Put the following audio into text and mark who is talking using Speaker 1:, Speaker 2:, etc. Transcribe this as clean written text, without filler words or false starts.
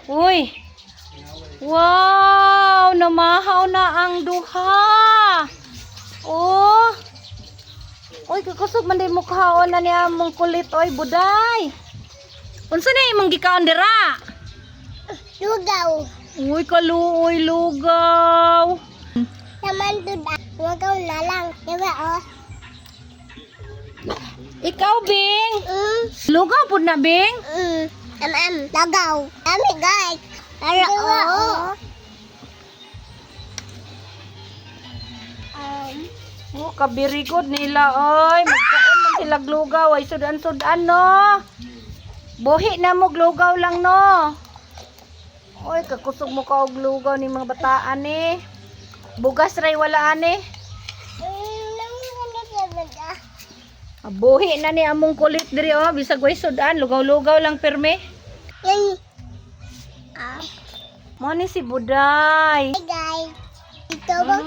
Speaker 1: Uy. Wow, namahaw na ang duha. Oh. Uy, kakusog man din mukhaon na niya mong kulit. Uy, buday. Unsa na imong gikaon dira?
Speaker 2: Lugaw.
Speaker 1: Uy, kaluoy, lugaw.
Speaker 2: Naman duda. Lugaw na lang. Diba, oh?
Speaker 1: Ikaw, Bing. Lugaw po na, Bing.
Speaker 2: Lugaw. Dami, guys. Pero, diba, oh?
Speaker 1: Oh, kabirigod nila, oy. Magkaon man sila lugaw. Ay, sudan-sudan, no? Buhi na mo, lugaw lang, no? Oy, kakusog mo ka og lugaw ni mga bataan, eh. Bugas ray wala, eh. Buhi na ni among kulit diri, oh. Bisag way sudan, lugaw-lugaw lang perme.
Speaker 2: Yan.
Speaker 1: Mo ni si Buday.
Speaker 2: Hey, guys. Ito ba